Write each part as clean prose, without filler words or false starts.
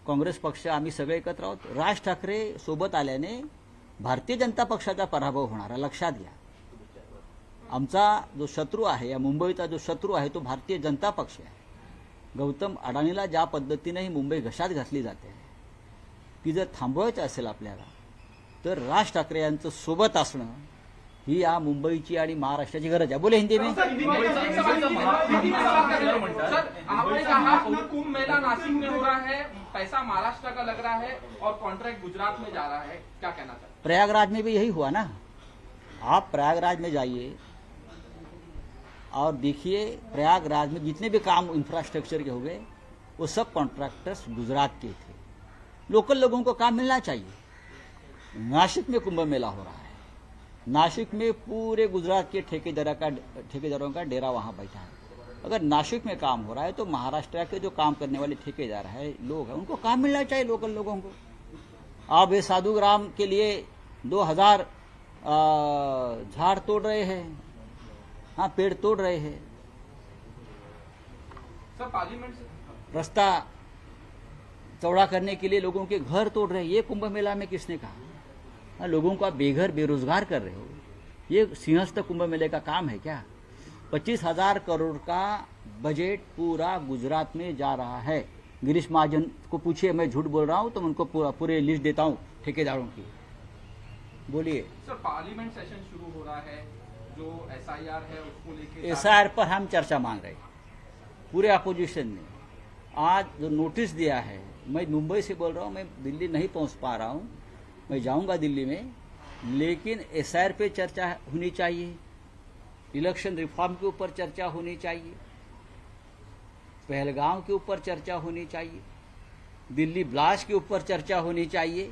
काँग्रेस पक्ष आम्ही सगळे एकत्र आहोत. राज ठाकरे सोबत आल्याने भारतीय जनता पक्षाचा पराभव होणार आहे, लक्षात घ्या. आमचा जो शत्रू आहे, या मुंबईचा जो शत्रू आहे तो भारतीय जनता पक्ष आहे. गौतम अडाणीला ज्या पद्धतीने ही मुंबई घशात घातली जाते ती जर थांबवायचं असेल आपल्याला तर राज ठाकरे यांचं सोबत असणं ही या मुंबईची आणि महाराष्ट्राची गरज आहे. बोले हिंदी में. सर, आपने कहा कुंभ मेला नासिक में हो रहा है, पैसा महाराष्ट्र का लग रहा है और कॉन्ट्रैक्ट गुजरात में जा रहा है, क्या कहना चाहते हैं? प्रयागराज में भी यही हुआ ना. आप प्रयागराज में जाइए और देखिए, प्रयागराज में जितने भी काम इंफ्रास्ट्रक्चर के हुए वो सब कॉन्ट्रैक्टर्स गुजरात के थे. लोकल लोगों को काम मिलना चाहिए. नासिक में कुंभ मेला हो रहा है, नासिक में पूरे गुजरात के ठेकेदारों का डेरा वहां बैठा है. अगर नासिक में काम हो रहा है तो महाराष्ट्र के जो काम करने वाले ठेकेदार है, लोग हैं, उनको काम मिलना चाहिए लोकल लोगों को. आप ये साधु ग्राम के लिए 2000 झाड़ तोड़ रहे हैं, हाँ पेड़ तोड़ रहे हैं. सर, पार्लियामेंट से रास्ता चौड़ा करने के लिए लोगों के घर तोड़ रहे हैं. ये कुंभ मेला में किसने कहा? हाँ, लोगों को आप बेघर बेरोजगार कर रहे हो. ये सिंहस्थ कुंभ मेले का काम है क्या? 25,000 करोड़ का बजट पूरा गुजरात में जा रहा है. गिरीश महाजन को पूछिए, मैं झूठ बोल रहा हूं तो उनको पूरे लिस्ट देता हूं ठेकेदारों की. बोलिए. सर, पार्लियामेंट सेशन शुरू हो रहा है, जो SIR है उसको लेके SIR पर हम चर्चा मांग रहे हैं. पूरे अपोजिशन ने आज जो नोटिस दिया है, मैं मुंबई से बोल रहा हूं, मैं दिल्ली नहीं पहुंच पा रहा हूं, मैं जाऊंगा दिल्ली में, लेकिन SIR पे चर्चा होनी चाहिए, इलेक्शन रिफॉर्म के ऊपर चर्चा होनी चाहिए, पहलगाम के ऊपर चर्चा होनी चाहिए, दिल्ली ब्लास्ट के ऊपर चर्चा होनी चाहिए.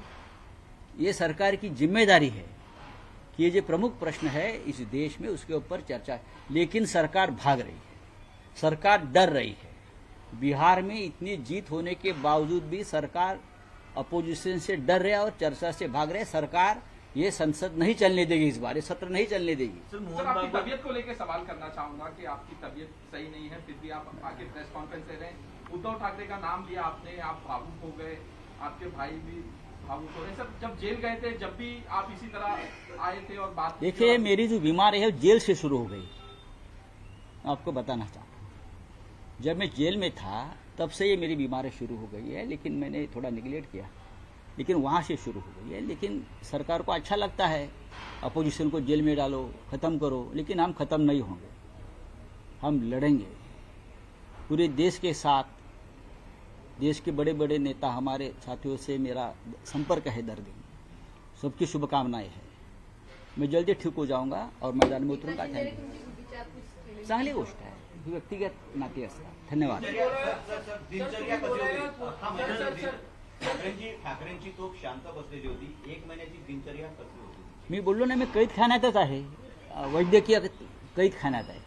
ये सरकार की जिम्मेदारी है कि ये जो प्रमुख प्रश्न है इस देश में उसके ऊपर चर्चा है. लेकिन सरकार भाग रही है, सरकार डर रही है. बिहार में इतनी जीत होने के बावजूद भी सरकार अपोजिशन से डर रहा है और चर्चा से भाग रहे. सरकार ये संसद नहीं चलने देगी, इस बार ये सत्र नहीं चलने देगी. सर, आपकी तबीयत को लेकर सवाल करना चाहूंगा कि आपकी तबीयत सही नहीं है, फिर भी आप आके प्रेस कॉन्फ्रेंस दे रहे हैं. उद्धव ठाकरे का नाम लिया आपने, आप भावुक हो गए, आपके भाई भी भावुक हो रहे. सर, जब जेल गए थे, जब भी आप इसी तरह आए थे और बात देखिए, मेरी जो बीमारी है जेल से शुरू हो गई. आपको बताना चाहता हूं, जब मैं जेल में था तब से ये मेरी बीमारी शुरू हो गई है, लेकिन मैंने थोड़ा निगलेक्ट किया, लेकिन वहां से शुरू हो गई है. लेकिन सरकार को अच्छा लगता है अपोजिशन को जेल में डालो, खत्म करो, लेकिन हम खत्म नहीं होंगे. हम लड़ेंगे पूरे देश के साथ. देश के बड़े बड़े नेता हमारे साथियों से मेरा संपर्क है, दर्द, सबकी शुभकामनाएं हैं. मैं जल्दी ठीक हो जाऊंगा और मैदान में उतरूंगा. चांगली गोष्ट आहे, ही व्यक्तिगत नाती असतात. धन्यवाद. ठाकरेंची तोफ शांत बसलेली होती, 1 महिन्याची दिनचर्या कशी होती? मी बोललो ना, मी कैदखान्यातच आहे, वैद्यकीय कैदखान्यात आहे,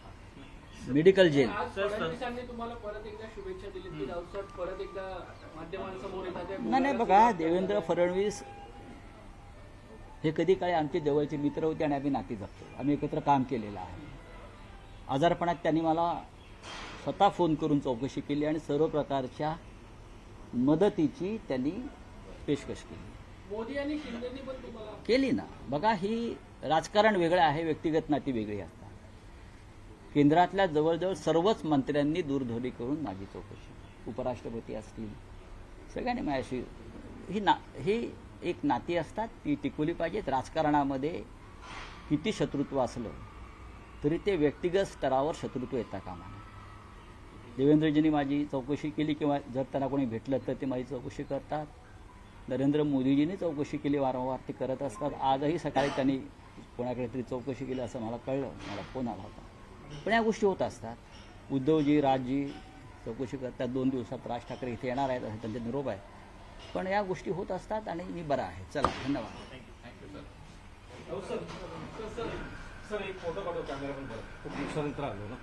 मेडिकल जेल. फडणवीसांनी तुम्हाला परत एकदा शुभेच्छा दिली की राऊत परत एकदा माध्यमांसमोर येतात. नाही बघा, देवेंद्र फडणवीस हे कधी काळी आमचे जवळचे मित्र होते आणि आम्ही नाती जपतो. आम्ही एकत्र काम केलेलं आहे. आजारपणात त्यांनी मला स्वतः फोन करून चौकशी केली आणि सर्व प्रकारच्या मदतीची त्यांनी पेशकश केली. मोदी आणि शिंदेनी पण तुम्हाला केली ना. बघा, ही राजकारण वेगळं आहे, व्यक्तिगत नाती वेगळी असतात. केंद्रातल्या जवळजवळ सर्वच मंत्र्यांनी दूरध्वनी करून माझी चौकशी, उपराष्ट्रपती असतील, सगळ्यांनी माझ्याशी ही एक नाती असतात, ती टिकवली पाहिजेत. राजकारणामध्ये किती शत्रुत्व असलं तरी ते व्यक्तिगत स्तरावर शत्रुत्व येता कामा नये. देवेंद्रजींनी माझी चौकशी केली किंवा जर त्यांना कोणी भेटलं तर ते माझी चौकशी करतात. नरेंद्र मोदीजींनी चौकशी केली, वारंवार ते करत असतात. आजही सकाळी त्यांनी कोणाकडे तरी चौकशी केली असं मला कळलं, मला फोन आला होता. पण या गोष्टी होत असतात. उद्धवजी, राजजी चौकशी करतात. 2 दिवसात राज ठाकरे इथे येणार आहेत असं त्यांचा निरोप आहे. पण या गोष्टी होत असतात आणि मी बरा आहे. चला, धन्यवाद. सर एक फोटो काढू कॅमेरा पण. खूप दिवसानंतर आलो ना.